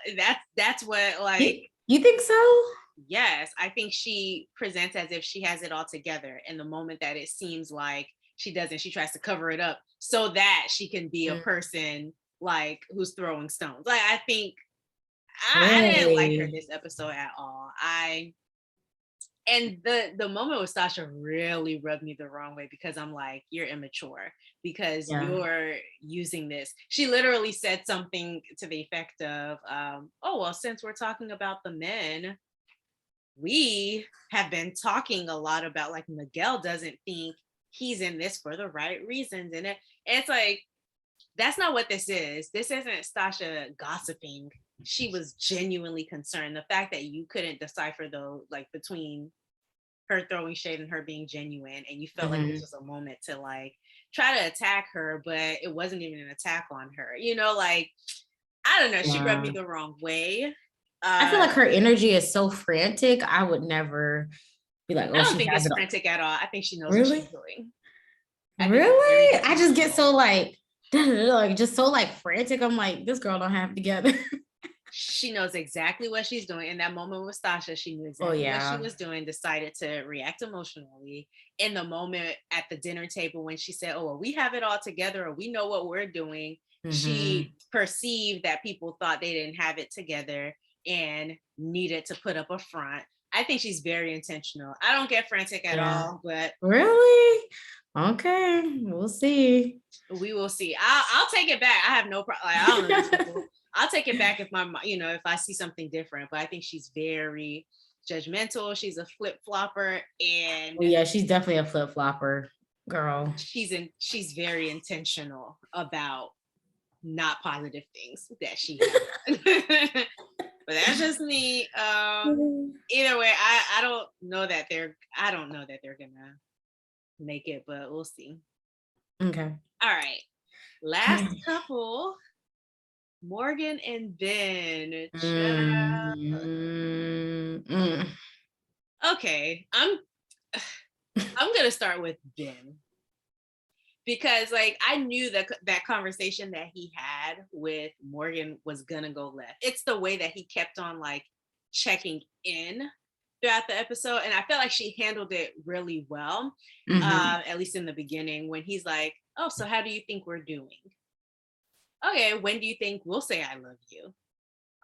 That's what like. You think so? Yes, I think she presents as if she has it all together. And the moment that it seems like she doesn't, she tries to cover it up so that she can be a Mm, person like who's throwing stones. Like I think I didn't like her really? this episode at all. And the moment with Sasha really rubbed me the wrong way because I'm like, you're immature because Yeah. you're using this. She literally said something to the effect of, oh well, since we're talking about the men, we have been talking a lot about like Miguel doesn't think he's in this for the right reasons. And it's like, that's not what this is. This isn't Sasha gossiping. She was genuinely concerned. The fact that you couldn't decipher though, like between her throwing shade and her being genuine, and you felt like this Mhm. was a moment to like try to attack her, but it wasn't even an attack on her. Like I don't know. She rubbed me Yeah. the wrong way. I feel Uh, like her energy is so frantic. I would never be like, I oh, don't she think has it's it all. frantic at all. I think she knows what she's Really? doing. I think it's very Really? I just get intentional. so like, like just so like frantic. I'm like, this girl don't have it together. She knows exactly what she's doing. In that moment with Stasha, she knew Oh exactly what she yeah. was doing, decided to react emotionally. In the moment at the dinner table when she said, oh, well, we have it all together or we know what we're doing, Hmm. she perceived that people thought they didn't have it together and needed to put up a front. I think she's very intentional. I don't get frantic at Yeah. all, but Really? Okay. We'll see. we will see. I'll take it back. I have no problem. Like, I don't know these people. I'll take it back if if I see something different. But I think she's very judgmental. She's a flip flopper, and Oh yeah, she's definitely a flip flopper girl. she's very intentional about not positive things that she has. But that's just me. Either way, I don't know that they're gonna make it, but we'll see. Okay. All right. Last couple, Morgan and Ben. Mm, mm. Okay, I'm gonna start with Ben because like I knew that conversation that he had with Morgan was gonna go left. It's the way that he kept on like checking in throughout the episode, and I felt like she handled it really well. Mhm. At least in the beginning when he's like, "Oh, so how do you think we're doing?" okay, when do you think we'll say I love you?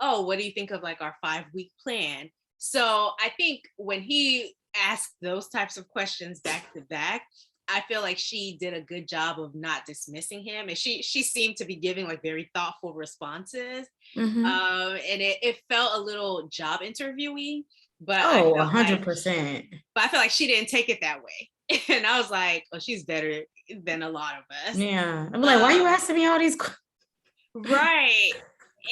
Oh, what do you think of like our 5-week plan? So I think when he asked those types of questions back to back, I feel like she did a good job of not dismissing him, and she seemed to be giving like very thoughtful responses. Mhm. And it felt a little job interviewing, but I Oh, felt like 100%. but I feel like she didn't take it that way. And I was like, oh, she's better than a lot of us. Yeah. I'm like, why are you asking me all these Right.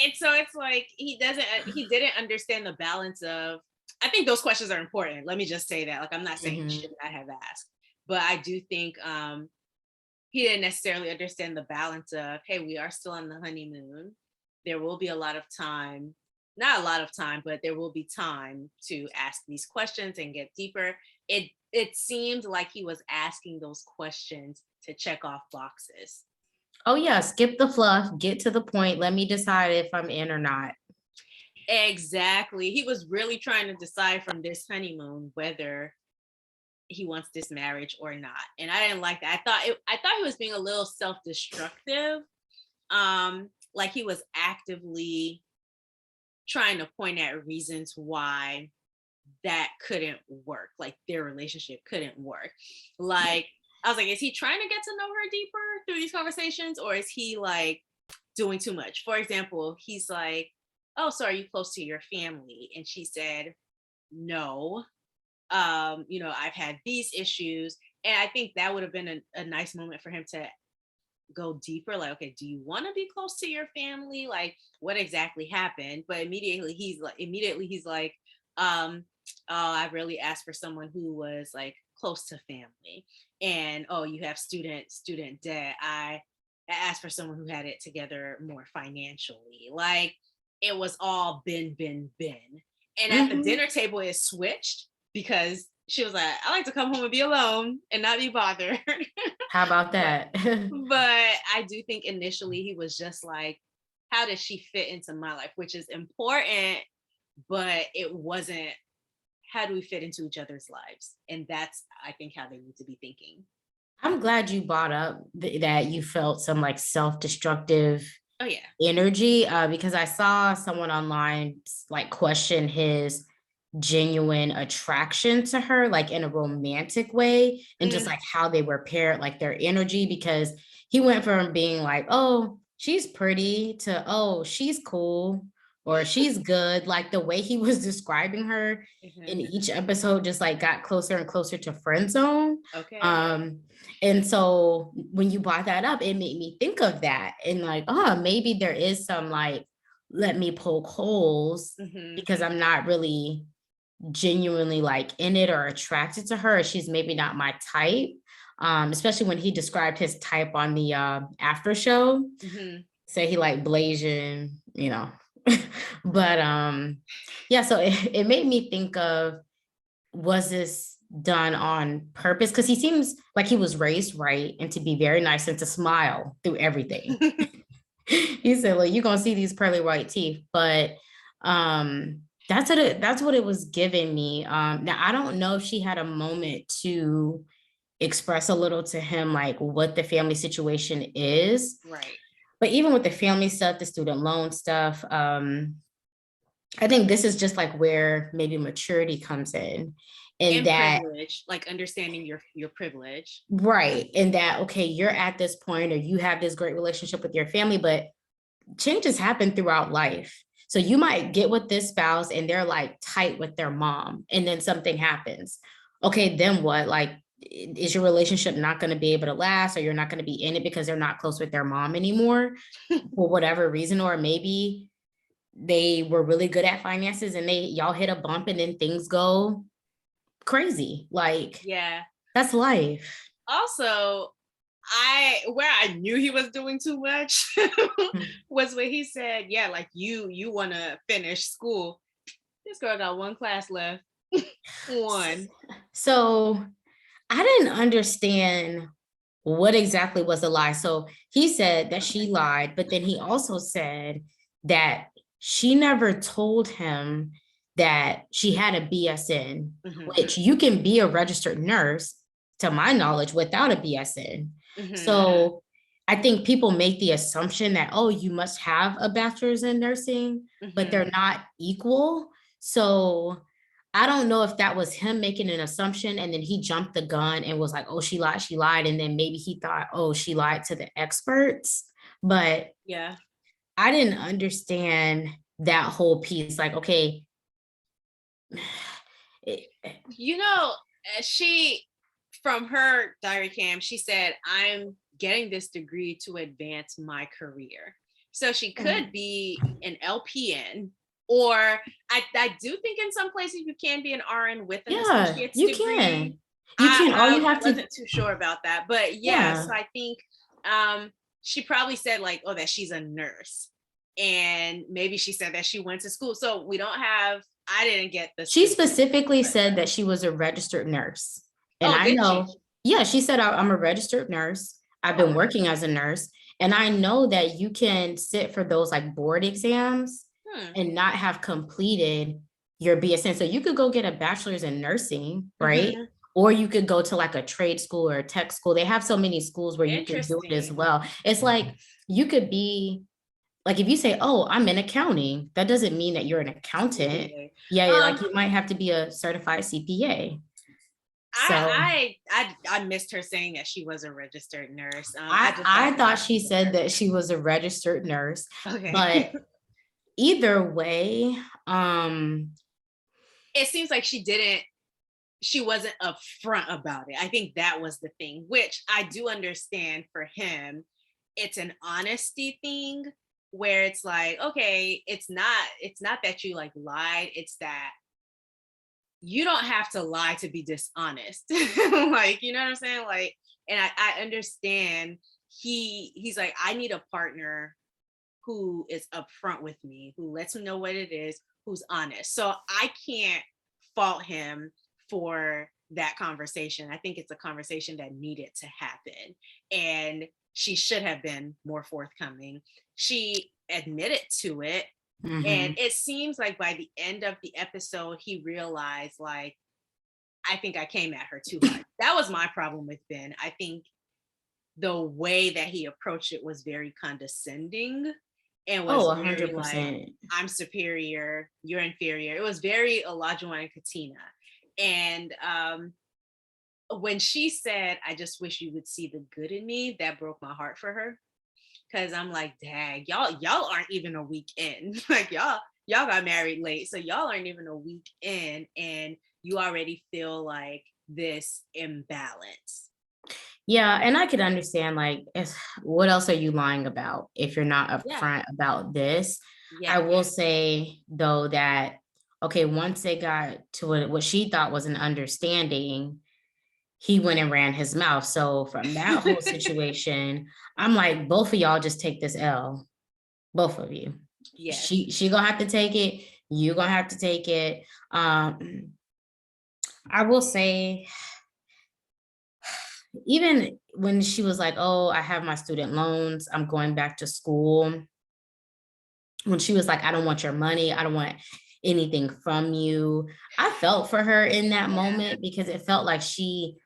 And so it's like he didn't understand the balance of, I think those questions are important. Let me just say that. Like I'm not saying he Mhm. should not have asked, but I do think he didn't necessarily understand the balance of, hey, we are still on the honeymoon. There will be a lot of time, not a lot of time, but there will be time to ask these questions and get deeper. It seemed like he was asking those questions to check off boxes. Oh yeah, skip the fluff, get to the point. Let me decide if I'm in or not. Exactly. He was really trying to decide from this honeymoon whether he wants this marriage or not. And I didn't like that. I thought he was being a little self-destructive. Like he was actively trying to point at reasons why that couldn't work, like their relationship couldn't work. Like I was like, is he trying to get to know her deeper through these conversations, or is he like doing too much? For example, he's like, oh, so are you close to your family? And she said, no. I've had these issues. And I think that would have been a nice moment for him to go deeper. Like, okay, do you want to be close to your family? Like, what exactly happened? But immediately he's like, oh, I really asked for someone who was like close to family. And oh, you have student debt. I asked for someone who had it together more financially. Like it was all bin. And at the Mhm. dinner table, it switched because she was like, I like to come home and be alone and not be bothered. How about but that? but I do think initially he was just like, how does she fit into my life? Which is important, but it wasn't, how do we fit into each other's lives? And that's, I think, how they need to be thinking. I'm glad you brought up that you felt some like self-destructive Oh yeah. energy, because I saw someone online like question his genuine attraction to her, like in a romantic way, and just Mm, like how they were paired, like their energy, because he went from being like, oh, she's pretty to, oh, she's cool or she's good. Like the way he was describing her in mhm. each episode just like got closer and closer to friend zone. Okay. And so when you brought that up, it made me think of that and like, oh, maybe there is some like, let me poke holes Hmm. because I'm not really genuinely like in it or attracted to her. She's maybe not my type. Especially when he described his type on the after show. Hmm. Say he like Blasian, but yeah, so it made me think of, was this done on purpose? Because he seems like he was raised right and to be very nice and to smile through everything. He said, "Well, you're gonna see these pearly white teeth," but that's what it was giving me. Now I don't know if she had a moment to express a little to him like what the family situation is, Right. but even with the family stuff, the student loan stuff, I think this is just like where maybe maturity comes in And that, privilege, like understanding your privilege. right, in that, okay, you're at this point or you have this great relationship with your family, but changes happen throughout life. So you might get with this spouse and they're like tight with their mom, and then something happens. Okay, then what? Like, is your relationship not going to be able to last, or you're not going to be in it because they're not close with their mom anymore for whatever reason? Or maybe they were really good at finances and y'all hit a bump and then things go crazy. Like, Yeah. that's life. Also, where I knew he was doing too much was when he said, yeah, like you want to finish school. This girl got one class left. One. So I didn't understand what exactly was a lie. So he said that she lied, but then he also said that she never told him that she had a BSN, Hmm. which you can be a registered nurse, to my knowledge, without a BSN. Hmm. So I think people make the assumption that, oh, you must have a bachelor's in nursing, but they're not equal. So I don't know if that was him making an assumption and then he jumped the gun and was like, oh, she lied. And then maybe he thought, oh, she lied to the experts. But Yeah. I didn't understand that whole piece. Like, okay, You know, she, from her diary cam, she said, I'm getting this degree to advance my career. So she could be an LPN, or I do think in some places you can be an RN with an yeah, associate's you degree. can. You can. All you have to. Wasn't too sure about that, but yeah. So I think she probably said like, oh, that she's a nurse, and maybe she said that she went to school. So we don't have. I didn't get this. She specifically said that she was a registered nurse, and I know. Yeah, she said I'm a registered nurse. I've been working as a nurse, and I know that you can sit for those like board exams and not have completed your BSN. So you could go get a bachelor's in nursing, right? Or you could go to like a trade school or a tech school. They have so many schools where you can do it as well. It's like you could be like, if you say, oh, I'm in accounting, that doesn't mean that you're an accountant. CPA. Yeah, like you might have to be a certified CPA. So I missed her saying that she was a registered nurse. I thought she said that she was a registered nurse. Okay. But either way, it seems like she wasn't upfront about it. I think that was the thing, which I do understand for him. It's an honesty thing where it's like, okay, it's not that you like lied, it's that you don't have to lie to be dishonest. Like, you know what I'm saying? Like, and I understand he's like, I need a partner who is upfront with me, who lets me know what it is, who's honest. So I can't fault him for that conversation. I think it's a conversation that needed to happen. And she should have been more forthcoming. She admitted to it. And it seems like by the end of the episode, he realized, like, I think I came at her too hard. That was my problem with Ben. I think the way that he approached it was very condescending and was very 100%. Like, I'm superior, you're inferior. It was very Olajuwon and Katina. And when she said, I just wish you would see the good in me, that broke my heart for her. Cause I'm like, dang, y'all aren't even a week in. Like y'all got married late. So y'all aren't even a week in and you already feel like this imbalance. Yeah, and I could understand like what else are you lying about if you're not upfront about this? I will say though that okay, once they got to what she thought was an understanding, he went and ran his mouth. So from that whole situation, I'm like, both of y'all just take this L. Both of you. Yeah. She gonna have to take it. You gonna have to take it. I will say, even when she was like, oh, I have my student loans, I'm going back to school. When she was like, I don't want your money. I don't want anything from you. I felt for her in that moment because it felt like she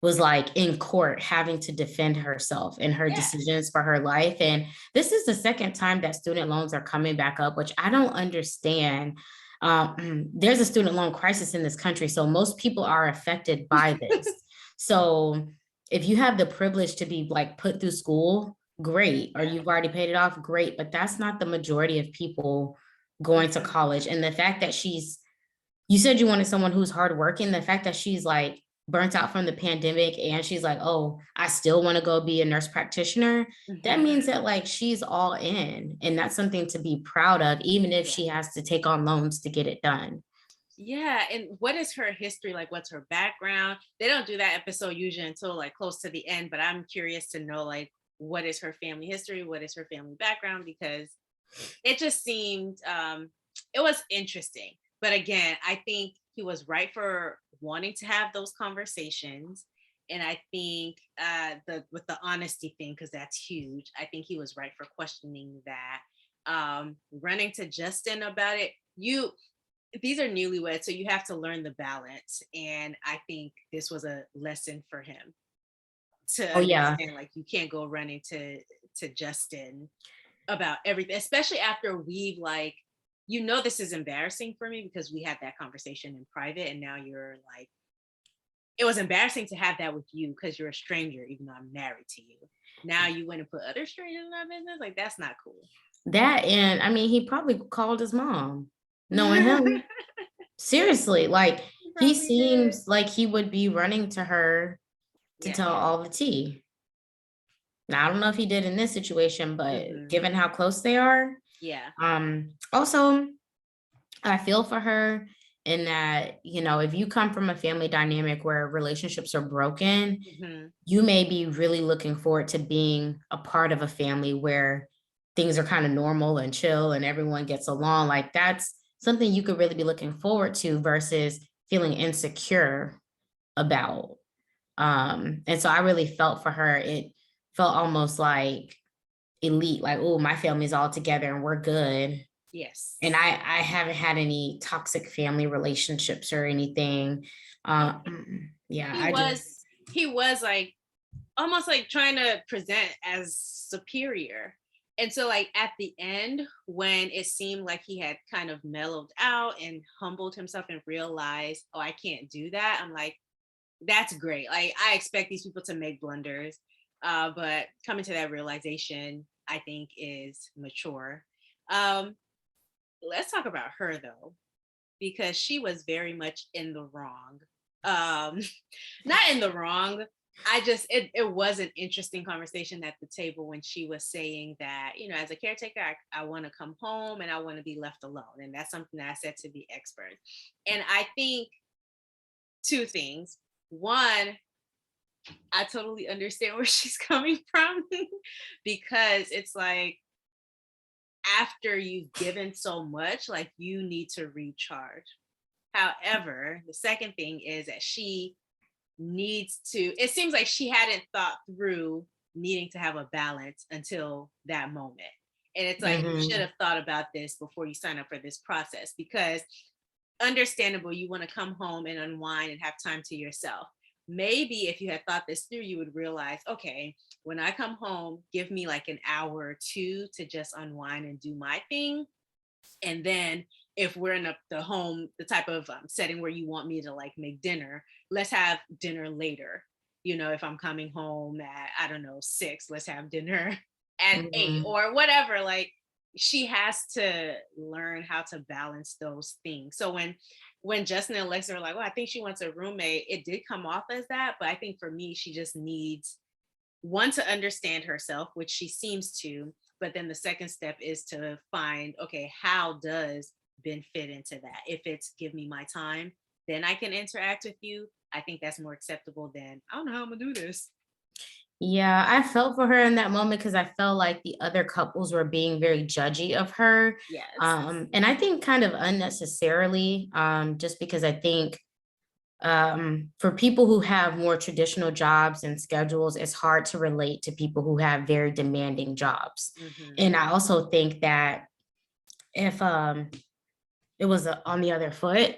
was like in court having to defend herself and her decisions for her life. And this is the second time that student loans are coming back up, which I don't understand. There's a student loan crisis in this country. So most people are affected by this. So if you have the privilege to be like put through school, great. Or you've already paid it off, great. But that's not the majority of people going to college. And the fact that you said you wanted someone who's hardworking, the fact that she's like, burnt out from the pandemic and she's like, oh, I still want to go be a nurse practitioner. That means that like she's all in, and that's something to be proud of, even if she has to take on loans to get it done. Yeah. And what is her history? Like, what's her background? They don't do that episode usually until like close to the end, but I'm curious to know like, what is her family history? What is her family background? Because it just seemed, it was interesting. But again, I think he was right for wanting to have those conversations. And I think with the honesty thing, because that's huge, I think he was right for questioning that. Running to Justin about it, these are newlyweds, so you have to learn the balance. And I think this was a lesson for him. to Oh yeah. understand, like, you can't go running to Justin about everything, especially after we've like, this is embarrassing for me because we had that conversation in private, and now you're like, it was embarrassing to have that with you because you're a stranger, even though I'm married to you. Now you went and put other strangers in our business. Like, that's not cool. That, and I mean, he probably called his mom, knowing him. Seriously, like he seems like he would be running to her to tell all the tea. Now, I don't know if he did in this situation, but given how close they are. Yeah. Also, I feel for her in that, if you come from a family dynamic where relationships are broken, you may be really looking forward to being a part of a family where things are kind of normal and chill and everyone gets along. Like, that's something you could really be looking forward to versus feeling insecure about. And so I really felt for her. It felt almost like elite, like, oh, my family's all together and we're good. Yes. And I haven't had any toxic family relationships or anything. Yeah, he was like almost like trying to present as superior. And so like at the end, when it seemed like he had kind of mellowed out and humbled himself and realized, oh, I can't do that, I'm like, that's great. Like, I expect these people to make blunders, but coming to that realization, I think, is mature. Let's talk about her though, because she was very much in the wrong. Not in the wrong. It was an interesting conversation at the table when she was saying that, as a caretaker, I want to come home and I want to be left alone. And that's something that I said to the expert. And I think two things. One, I totally understand where she's coming from because it's like, after you've given so much, like, you need to recharge. However, the second thing is that she needs to, it seems like she hadn't thought through needing to have a balance until that moment. And it's like, you should have thought about this before you sign up for this process, because understandable, you want to come home and unwind and have time to yourself. Maybe if you had thought this through, you would realize, okay, when I come home, give me like an hour or two to just unwind and do my thing. And then if we're in the type of setting where you want me to like make dinner, let's have dinner later. If I'm coming home at, I don't know, 6, let's have dinner at 8 or whatever. Like, she has to learn how to balance those things. So when Justin and Alexa were like, well, I think she wants a roommate, it did come off as that. But I think for me, she just needs, one, to understand herself, which she seems to. But then the second step is to find, okay, how does Ben fit into that? If it's give me my time, then I can interact with you. I think that's more acceptable than, I don't know how I'm gonna do this. Yeah, I felt for her in that moment because I felt like the other couples were being very judgy of her. Yes. And I think kind of unnecessarily, just because I think for people who have more traditional jobs and schedules, it's hard to relate to people who have very demanding jobs. And I also think that if it was on the other foot.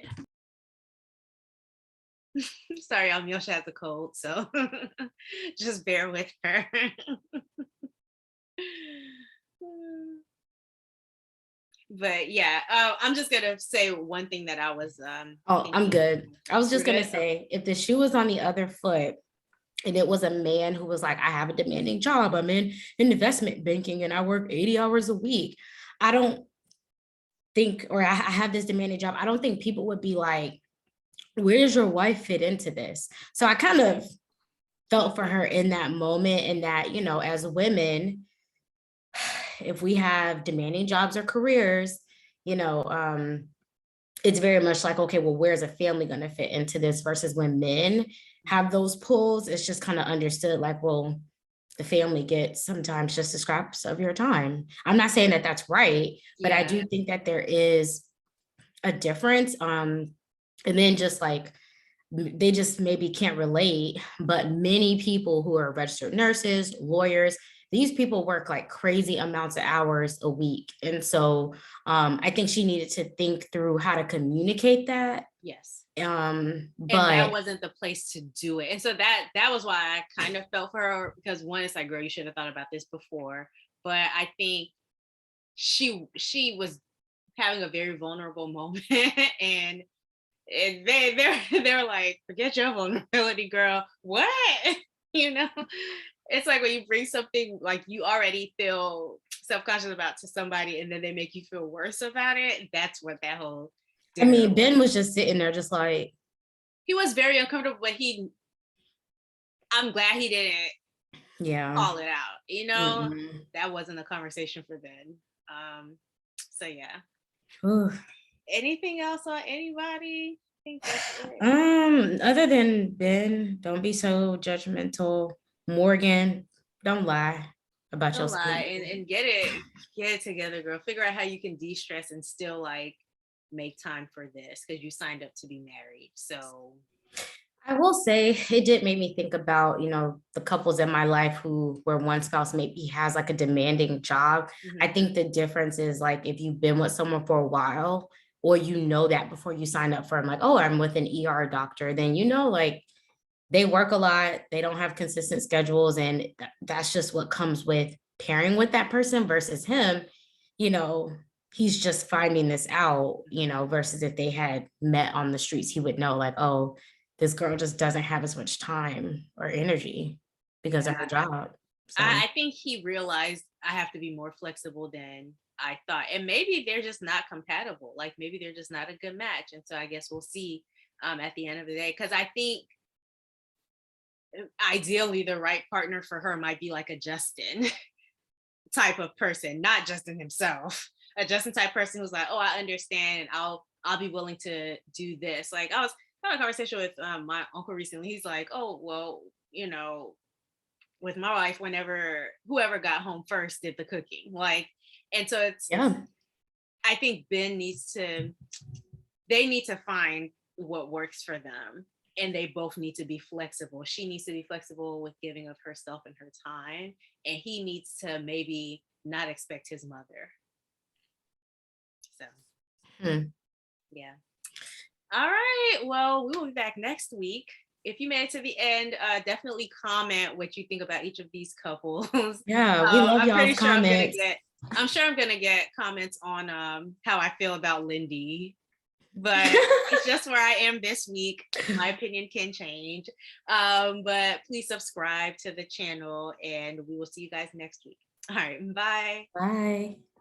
Sorry, Almiosha has a cold, so just bear with her. But yeah, I'm just gonna say one thing that I was I'm good. I was just gonna say, if the shoe was on the other foot and it was a man who was like, I have a demanding job, I'm in investment banking and I work 80 hours a week, I don't think, or I have this demanding job, I don't think people would be like, where does your wife fit into this? So I kind of felt for her in that moment, and that, as women, if we have demanding jobs or careers, it's very much like, okay, well, where's a family going to fit into this? Versus when men have those pulls, it's just kind of understood like, well, the family gets sometimes just the scraps of your time. I'm not saying that that's right, but I do think that there is a difference. And then just like they just maybe can't relate, but many people who are registered nurses, lawyers, these people work like crazy amounts of hours a week. And so I think she needed to think through how to communicate that. Yes. And that but wasn't the place to do it. And so that was why I kind of felt for her, because one, it's like, girl, you should have thought about this before. But I think she was having a very vulnerable moment, and they're like, forget your vulnerability, girl. What? You know, it's like when you bring something like you already feel self-conscious about to somebody, and then they make you feel worse about it. That's what that whole I dinner mean, was. Ben was just sitting there just like, He was very uncomfortable, but I'm glad he didn't yeah. call it out. You know, Mm-mm. that wasn't a conversation for Ben. So yeah. Ooh. Anything else on anybody? I think that's it. Other than Ben, don't be so judgmental. Morgan, don't lie about your Don't lie, sleep. and get it together, girl. Figure out how you can de-stress and still like make time for this, because you signed up to be married. So I will say it did make me think about, the couples in my life who where one spouse maybe has like a demanding job. I think the difference is like if you've been with someone for a while, or that before you sign up for, I'm like, oh, I'm with an ER doctor, then like they work a lot, they don't have consistent schedules, and that's just what comes with pairing with that person versus him, you know, he's just finding this out, versus if they had met on the streets, he would know like, oh, this girl just doesn't have as much time or energy because of her job. So I think he realized I have to be more flexible than I thought. And maybe they're just not compatible. Like maybe they're just not a good match. And so I guess we'll see at the end of the day. Because I think ideally the right partner for her might be like a Justin type of person, not Justin himself. A Justin type person who's like, oh, I understand, and I'll be willing to do this. Like I was having a conversation with my uncle recently. He's like, oh, well, with my wife, whenever whoever got home first did the cooking. Like, and so yeah. I think they need to find what works for them, and they both need to be flexible. She needs to be flexible with giving of herself and her time, and he needs to maybe not expect his mother. So yeah. All right, well, we will be back next week. If you made it to the end, definitely comment what you think about each of these couples. Yeah, we love I'm pretty y'all's sure comments. I'm sure I'm gonna get comments on how I feel about Lindy, but it's just where I am this week. My opinion can change. But please subscribe to the channel, and we will see you guys next week. All right, bye. Bye.